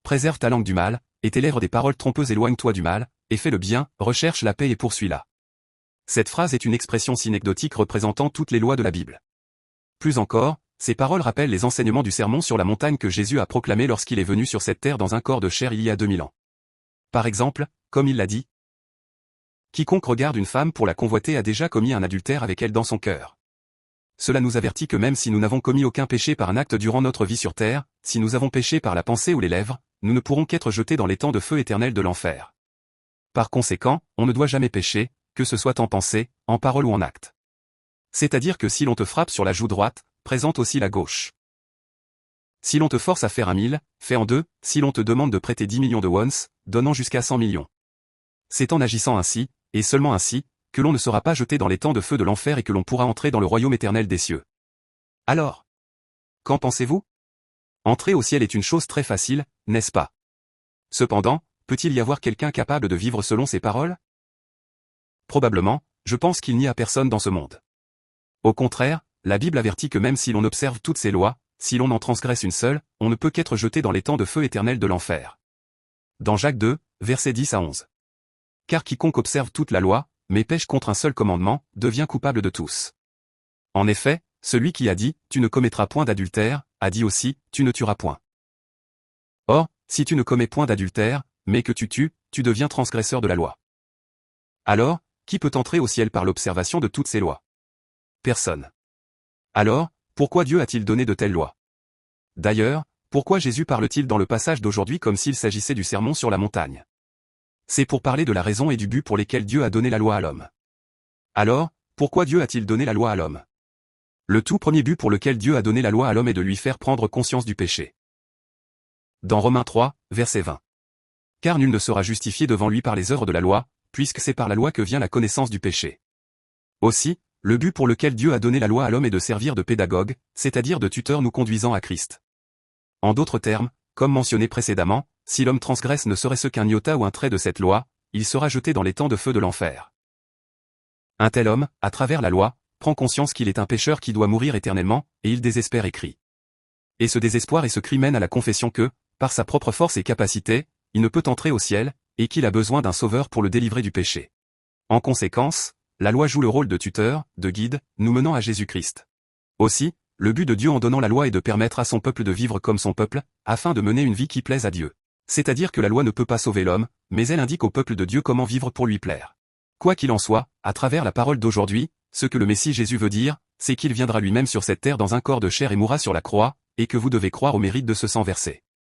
préserve ta langue du mal, et tes lèvres des paroles trompeuses éloigne-toi du mal, et fais le bien, recherche la paix et poursuis-la. Cette phrase est une expression synecdotique représentant toutes les lois de la Bible. Plus encore, ces paroles rappellent les enseignements du sermon sur la montagne que Jésus a proclamé lorsqu'il est venu sur cette terre dans un corps de chair il y a 2000 ans. Par exemple, comme il l'a dit, « Quiconque regarde une femme pour la convoiter a déjà commis un adultère avec elle dans son cœur. » Cela nous avertit que même si nous n'avons commis aucun péché par un acte durant notre vie sur terre, si nous avons péché par la pensée ou les lèvres, nous ne pourrons qu'être jetés dans les temps de feu éternel de l'enfer. Par conséquent, on ne doit jamais pécher, que ce soit en pensée, en parole ou en acte. C'est-à-dire que si l'on te frappe sur la joue droite, présente aussi la gauche. Si l'on te force à faire 1 000, fais en 2, si l'on te demande de prêter 10 millions de wons, donnant jusqu'à 100 millions. C'est en agissant ainsi, et seulement ainsi, que l'on ne sera pas jeté dans les temps de feu de l'enfer et que l'on pourra entrer dans le royaume éternel des cieux. Alors, qu'en pensez-vous? Entrer au ciel est une chose très facile, n'est-ce pas? Cependant, peut-il y avoir quelqu'un capable de vivre selon ces paroles? Probablement, je pense qu'il n'y a personne dans ce monde. Au contraire, la Bible avertit que même si l'on observe toutes ces lois, si l'on en transgresse une seule, on ne peut qu'être jeté dans les temps de feu éternel de l'enfer. Dans Jacques 2, versets 10 à 11. Car quiconque observe toute la loi, mais pêche contre un seul commandement, devient coupable de tous. En effet, celui qui a dit « Tu ne commettras point d'adultère » a dit aussi « Tu ne tueras point ». Or, si tu ne commets point d'adultère, mais que tu tues, tu deviens transgresseur de la loi. Alors, qui peut entrer au ciel par l'observation de toutes ces lois? Personne. Alors, pourquoi Dieu a-t-il donné de telles lois? D'ailleurs, pourquoi Jésus parle-t-il dans le passage d'aujourd'hui comme s'il s'agissait du sermon sur la montagne? C'est pour parler de la raison et du but pour lesquels Dieu a donné la loi à l'homme. Alors, pourquoi Dieu a-t-il donné la loi à l'homme? Le tout premier but pour lequel Dieu a donné la loi à l'homme est de lui faire prendre conscience du péché. Dans Romains 3, verset 20. Car nul ne sera justifié devant lui par les œuvres de la loi, puisque c'est par la loi que vient la connaissance du péché. Aussi, le but pour lequel Dieu a donné la loi à l'homme est de servir de pédagogue, c'est-à-dire de tuteur nous conduisant à Christ. En d'autres termes, comme mentionné précédemment, si l'homme transgresse ne serait-ce qu'un iota ou un trait de cette loi, il sera jeté dans les temps de feu de l'enfer. Un tel homme, à travers la loi, prend conscience qu'il est un pécheur qui doit mourir éternellement, et il désespère et crie. Et ce désespoir et ce cri mènent à la confession que, par sa propre force et capacité, il ne peut entrer au ciel, et qu'il a besoin d'un sauveur pour le délivrer du péché. En conséquence, la loi joue le rôle de tuteur, de guide, nous menant à Jésus-Christ. Aussi, le but de Dieu en donnant la loi est de permettre à son peuple de vivre comme son peuple, afin de mener une vie qui plaise à Dieu. C'est-à-dire que la loi ne peut pas sauver l'homme, mais elle indique au peuple de Dieu comment vivre pour lui plaire. Quoi qu'il en soit, à travers la parole d'aujourd'hui, ce que le Messie Jésus veut dire, c'est qu'il viendra lui-même sur cette terre dans un corps de chair et mourra sur la croix, et que vous devez croire au mérite de ce sang versé.